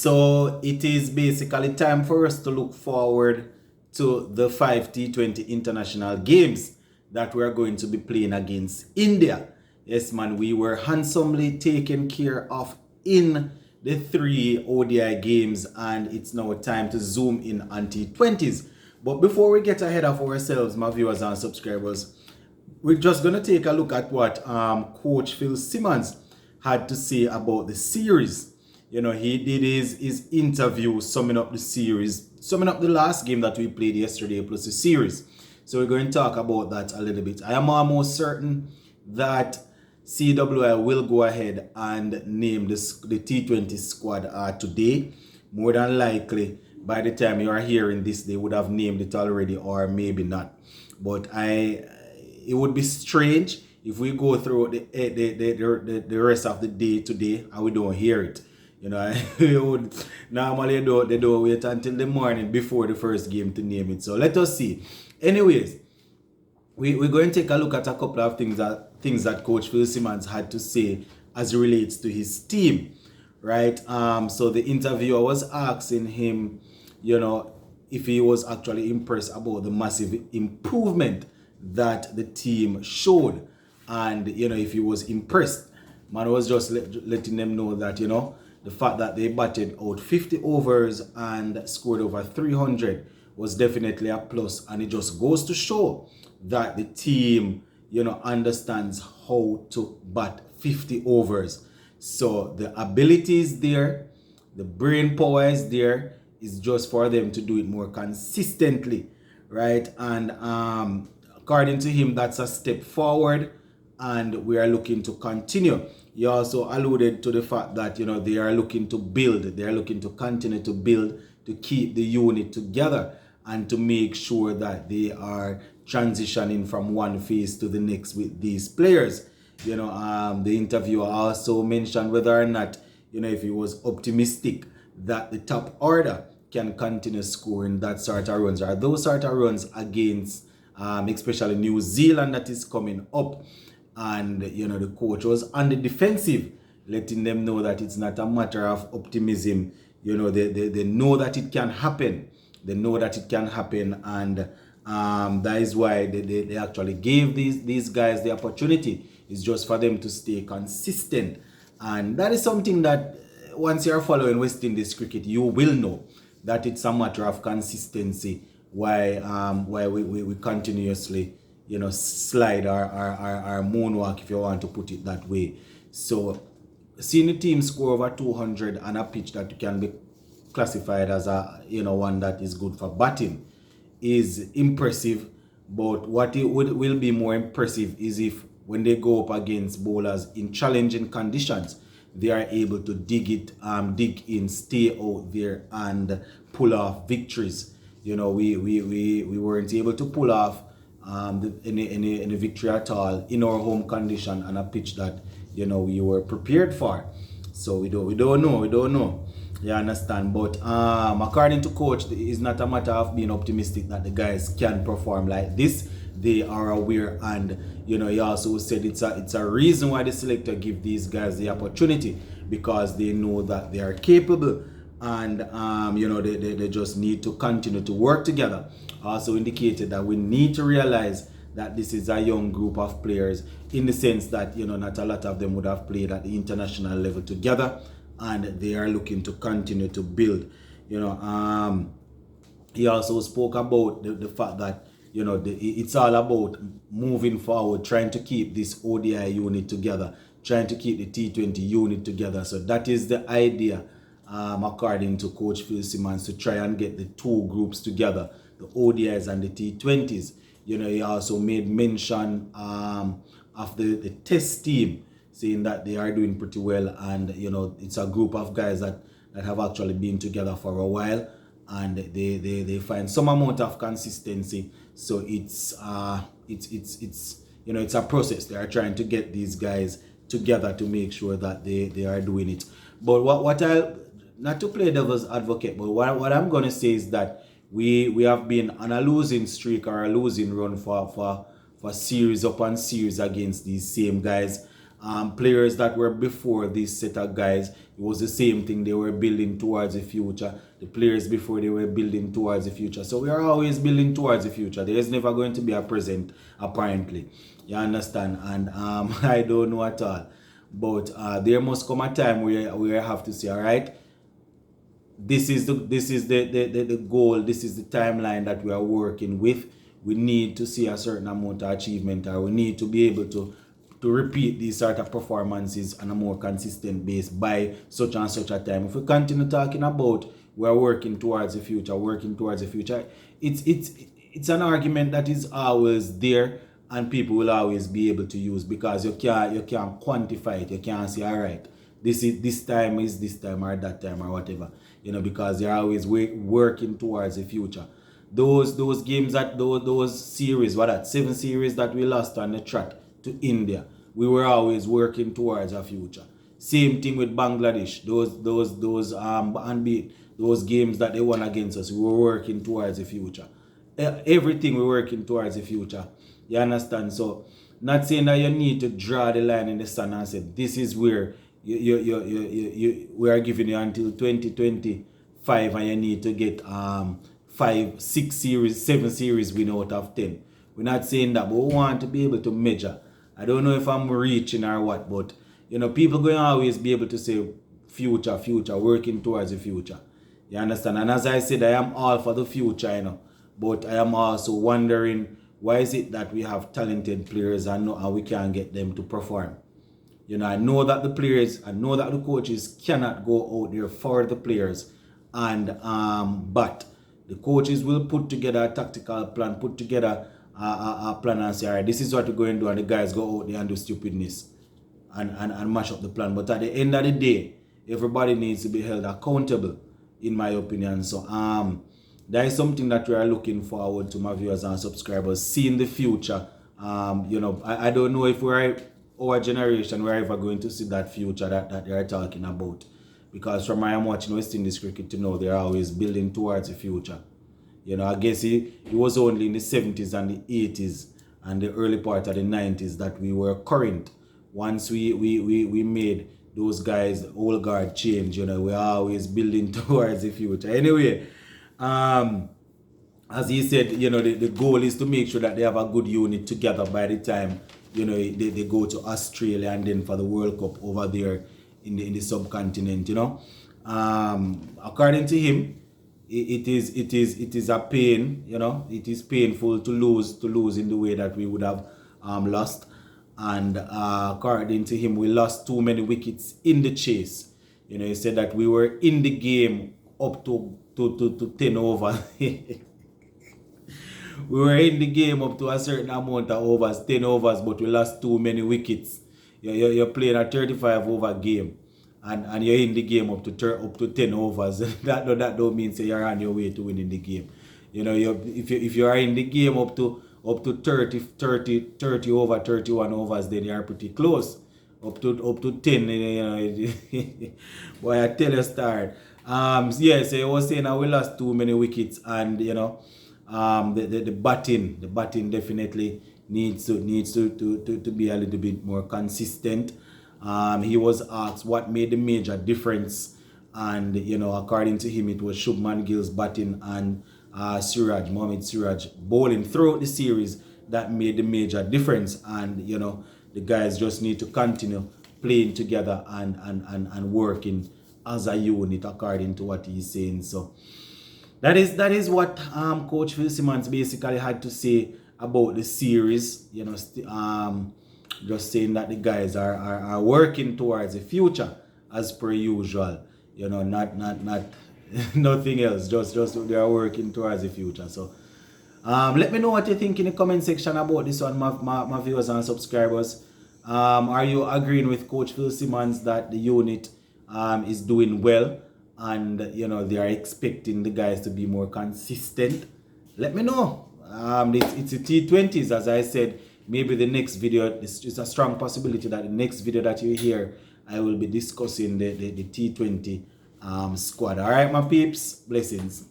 So it is basically time for us to look forward to the 5 T20 international games that we are going to be playing against India. Yes, man, we were handsomely taken care of in the 3 ODI games, and it's now time to zoom in on T20s. But before we get ahead of ourselves, my viewers and subscribers, we're just going to take a look at what Coach Phil Simmons had to say about the series. He did his interview summing up the series, summing up the last game that we played yesterday plus the series. So we're going to talk about that a little bit. I am almost certain that CWI will go ahead and name the T20 squad today. More than likely, by the time you are hearing this, they would have named it already, or maybe not. But it would be strange if we go through the rest of the day today and we don't hear it. We would normally they don't wait until the morning before the first game to name it. So let us see. Anyways, we're going to take a look at a couple of things that Coach Phil Simmons had to say as it relates to his team, right? So the interviewer was asking him, if he was actually impressed about the massive improvement that the team showed, and if he was impressed. Man was just letting them know that the fact that they batted out 50 overs and scored over 300 was definitely a plus, and it just goes to show that the team understands how to bat 50 overs. So the ability is there, the brain power is there. It's just for them to do it more consistently, right? And according to him, that's a step forward, and we are looking to continue. He also alluded to the fact that they are looking to build, they are looking to continue to build, to keep the unit together, and to make sure that they are transitioning from one phase to the next with these players. The interviewer also mentioned whether or not if he was optimistic that the top order can continue scoring that sort of runs, or those sort of runs against especially New Zealand that is coming up. And the coach was on the defensive, letting them know that it's not a matter of optimism. They know that it can happen. They know that it can happen, and that is why they actually gave these guys the opportunity. It's just for them to stay consistent, and that is something that once you are following West Indies cricket, you will know that it's a matter of consistency. Why we continuously slide our moonwalk, if you want to put it that way. So seeing the team score over 200 on a pitch that can be classified as a one that is good for batting is impressive. But what it will be more impressive is if when they go up against bowlers in challenging conditions, they are able to dig in, stay out there, and pull off victories. We weren't able to pull off any victory at all in our home condition on a pitch that we were prepared for. So we don't know. You understand? But according to coach, it's not a matter of being optimistic that the guys can perform like this. They are aware, and he also said it's a reason why the selector give these guys the opportunity, because they know that they are capable, and they just need to continue to work together. Also indicated that we need to realize that this is a young group of players, in the sense that not a lot of them would have played at the international level together, and they are looking to continue to build. He also spoke about the fact that it's all about moving forward, trying to keep this ODI unit together, trying to keep the T20 unit together. So that is the idea, according to Coach Phil Simmons, to try and get the two groups together, the ODIs and the T20s. He also made mention of the test team, saying that they are doing pretty well, and it's a group of guys that have actually been together for a while, and they find some amount of consistency. So it's a process. They are trying to get these guys together to make sure that they are doing it. But what I, not to play devil's advocate, but what I'm gonna say is that we have been on a losing streak, or a losing run for series upon series against these same guys. Players that were before this set of guys, It was the same thing. They were building towards the future. The players before, they were building towards the future. So we are always building towards the future. There is never going to be a present, apparently. You understand? And I don't know at all. But there must come a time where I have to say, all right, this is the goal, this is the timeline that we are working with. We need to see a certain amount of achievement, or we need to be able to repeat these sort of performances on a more consistent base by such and such a time. If we continue talking about we're working towards the future, it's an argument that is always there, and people will always be able to use, because you can't quantify it. You can't say, all right, this time is this time or that time or whatever, because they're always working towards the future. Those games, that those series, 7 series that we lost on the track to India, we were always working towards a future. Same thing with Bangladesh. Those games that they won against us, we were working towards the future. Everything we're working towards the future. You understand? So, not saying that you need to draw the line in the sand and say this is where we are giving you until 2025, and you need to get 5, 6 series, 7 series win out of 10. We're not saying that, but we want to be able to measure. I don't know if I'm reaching or what, but people going to always be able to say future, working towards the future. You understand? And as I said, I am all for the future, but I am also wondering, why is it that we have talented players and we can't get them to perform? I know that the players, I know that the coaches cannot go out there for the players, and but the coaches will put together a tactical plan, put together a plan and say, all right, this is what we're going to do, and the guys go out there and do stupidness and mash up the plan. But at the end of the day, everybody needs to be held accountable, in my opinion. So that is something that we are looking forward to, my viewers and subscribers, see in the future. I don't know if our generation, we're ever going to see that future that they are talking about. Because from I am watching West Indies cricket to know, they're always building towards the future. I guess it was only in the 70s and the 80s and the early part of the 90s that we were current. Once we made those guys, the old guard change, we're always building towards the future. Anyway, as he said, the goal is to make sure that they have a good unit together by the time, they go to Australia, and then for the World Cup over there in the subcontinent, according to him, it is a pain, it is painful to lose in the way that we would have lost. And according to him, we lost too many wickets in the chase. He said that we were in the game up to 10 overs. We were in the game up to a certain amount of overs, 10 overs, but we lost too many wickets. You're playing a 35 over game, and you're in the game up to 10 overs. that don't mean say you're on your way to winning the game. If you are in the game up to 30 over 31 overs, then you are pretty close. Up to 10, boy, I tell you, start. So I was saying that we lost too many wickets, and the batting definitely needs to be a little bit more consistent. He was asked what made the major difference, and according to him, it was Shubman Gill's batting and Mohammad Siraj bowling throughout the series that made the major difference. And the guys just need to continue playing together and working as a unit, according to what he's saying. So that is what Coach Phil Simmons basically had to say about the series. Just saying that the guys are working towards the future as per usual. Not nothing else. Just they are working towards the future. So let me know what you think in the comment section about this one, my viewers and subscribers. Are you agreeing with Coach Phil Simmons that the unit is doing well, and they are expecting the guys to be more consistent? Let me know. It's a T20s, as I said. Maybe the next video, it's a strong possibility that the next video that you hear, I will be discussing the T20 squad. All right, my peeps, blessings.